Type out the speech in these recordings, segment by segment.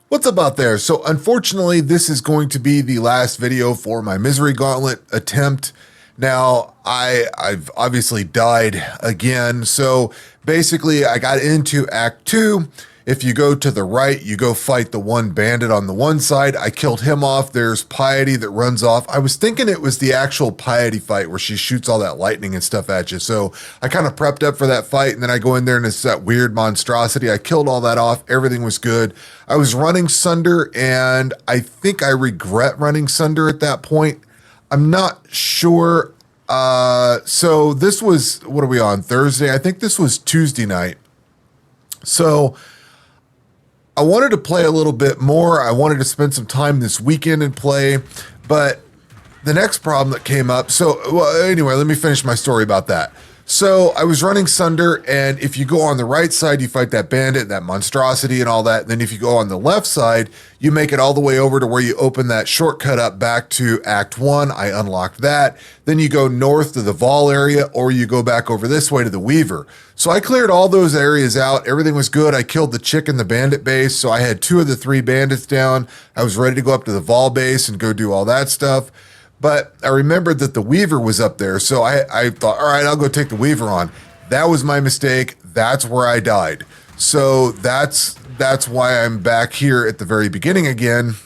What's up out there? So unfortunately, this is going to be the last video for my Misery Gauntlet attempt. Now, I've obviously died again. So basically, I got into Act 2. If you go to the right, you go fight the one bandit on the one side. I killed him off. There's Piety that runs off. I was thinking it was the actual Piety fight where she shoots all that lightning and stuff at you. So I kind of prepped up for that fight, and then I go in there and it's that weird monstrosity. I killed all that off. Everything was good. I was running Sunder, and I think I regret running Sunder at that point. I'm not sure. So this was, what are we on, Thursday? I think this was Tuesday night. So I wanted to play a little bit more. I wanted to spend some time this weekend and play, but the next problem that came up. So, well, anyway, let me finish my story about that. So I was running Sunder, and if you go on the right side, you fight that bandit, that monstrosity and all that. And then if you go on the left side, you make it all the way over to where you open that shortcut up back to Act 1. I unlocked that. Then you go north to the Vol area, or you go back over this way to the Weaver. So I cleared all those areas out. Everything was good. I killed the chick in the bandit base. So I had 2 of the 3 bandits down. I was ready to go up to the Vol base and go do all that stuff. But I remembered that the Weaver was up there. So I thought, all right, I'll go take the Weaver on. That was my mistake. That's where I died. So that's why I'm back here at the very beginning again.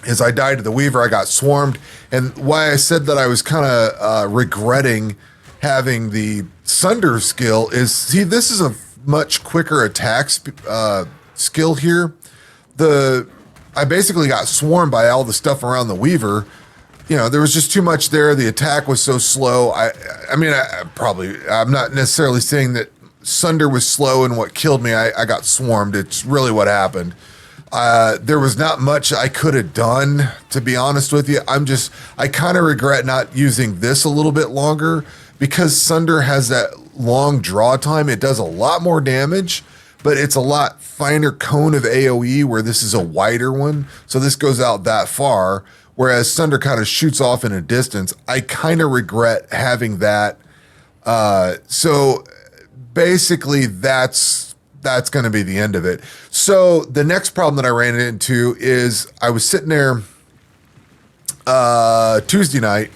Is I died to the Weaver. I got swarmed. And why I said that I was kind of regretting having the Sunder skill is, see, this is a much quicker attack skill here. I basically got swarmed by all the stuff around the Weaver. You know, there was just too much there. The attack was so slow. I'm not necessarily saying that Sunder was slow and what killed me. I got swarmed. It's really what happened. There was not much I could have done, to be honest with you. I kind of regret not using this a little bit longer because Sunder has that long draw time. It does a lot more damage, but it's a lot finer cone of AoE where this is a wider one. So this goes out that far. Whereas Sunder kind of shoots off in a distance. I kind of regret having that. So basically that's going to be the end of it. So the next problem that I ran into is I was sitting there Tuesday night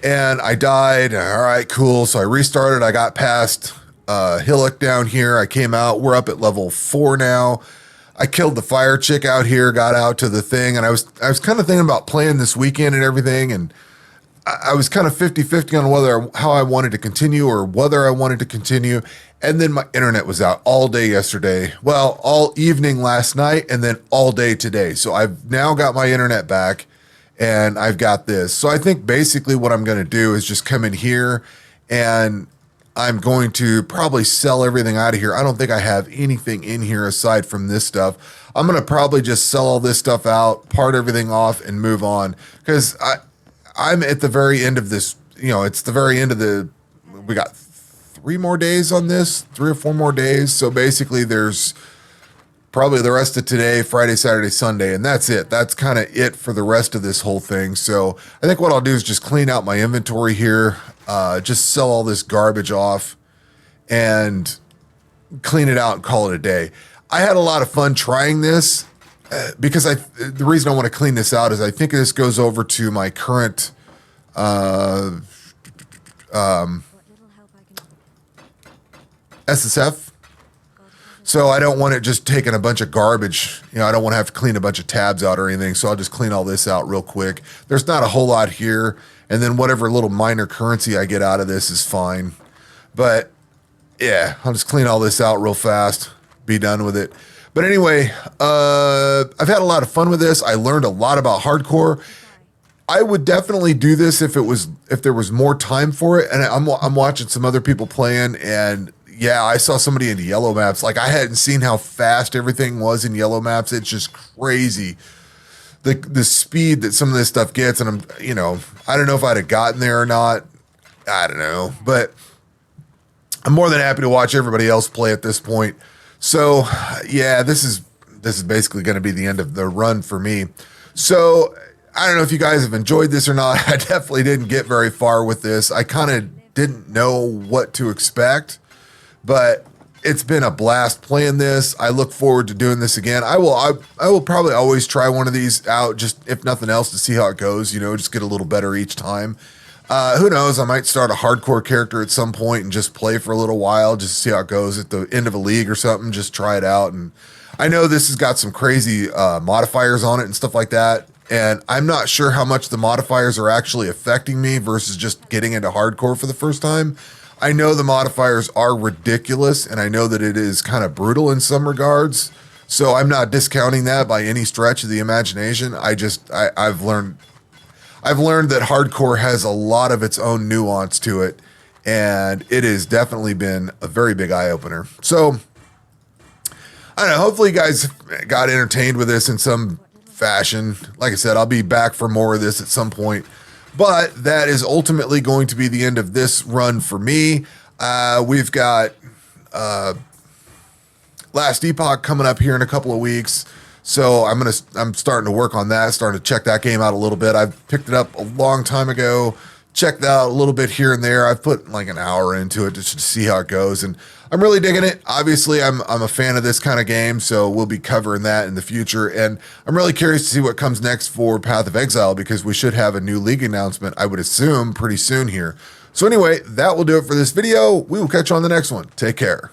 and I died. All right, cool. So I restarted. I got past Hillock down here. I came out. We're up at level 4 now. I killed the fire chick out here, got out to the thing, and I was kind of thinking about playing this weekend and everything, and I was kind of 50-50 on how I wanted to continue or whether I wanted to continue, and then my internet was out all day yesterday. Well, all evening last night, and then all day today. So I've now got my internet back, and I've got this. So I think basically what I'm going to do is just come in here, and I'm going to probably sell everything out of here. I don't think I have anything in here aside from this stuff. I'm going to probably just sell all this stuff out, part everything off, and move on. Because I'm at the very end of this, it's the very end of we got 3 more days on this, 3 or 4 more days. So basically there's probably the rest of today, Friday, Saturday, Sunday, and that's it. That's kind of it for the rest of this whole thing. So I think what I'll do is just clean out my inventory here. Just sell all this garbage off and clean it out and call it a day. I had a lot of fun trying this because the reason I want to clean this out is I think this goes over to my current SSF. So I don't want it just taking a bunch of garbage. I don't want to have to clean a bunch of tabs out or anything. So I'll just clean all this out real quick. There's not a whole lot here. And then whatever little minor currency I get out of this is fine. But yeah, I'll just clean all this out real fast, be done with it. But anyway, I've had a lot of fun with this. I learned a lot about hardcore. I would definitely do this if there was more time for it. And I'm watching some other people playing, and yeah, I saw somebody in yellow maps. Like, I hadn't seen how fast everything was in yellow maps. It's just crazy. The speed that some of this stuff gets, and I don't know if I'd have gotten there or not. I don't know, but I'm more than happy to watch everybody else play at this point. So yeah, this is basically going to be the end of the run for me. So I don't know if you guys have enjoyed this or not. I definitely didn't get very far with this. I kind of didn't know what to expect, but it's been a blast playing this. I look forward to doing this again. I will probably always try one of these out, just if nothing else, to see how it goes. You know, just get a little better each time. Who knows? I might start a hardcore character at some point and just play for a little while, just to see how it goes at the end of a league or something. Just try it out. And I know this has got some crazy modifiers on it and stuff like that. And I'm not sure how much the modifiers are actually affecting me versus just getting into hardcore for the first time. I know the modifiers are ridiculous, and I know that it is kind of brutal in some regards. So I'm not discounting that by any stretch of the imagination. I've learned that hardcore has a lot of its own nuance to it, and it has definitely been a very big eye-opener. So, I don't know, hopefully you guys got entertained with this in some fashion. Like I said, I'll be back for more of this at some point, but that is ultimately going to be the end of this run for me. We've got Last Epoch coming up here in a couple of weeks. So I'm starting to work on that, starting to check that game out a little bit. I've picked it up a long time ago, checked out a little bit here and there. I've put like an hour into it just to see how it goes, and I'm really digging it. Obviously, I'm a fan of this kind of game, so we'll be covering that in the future. And I'm really curious to see what comes next for Path of Exile, because we should have a new league announcement, I would assume, pretty soon here. So anyway, that will do it for this video. We will catch you on the next one. Take care.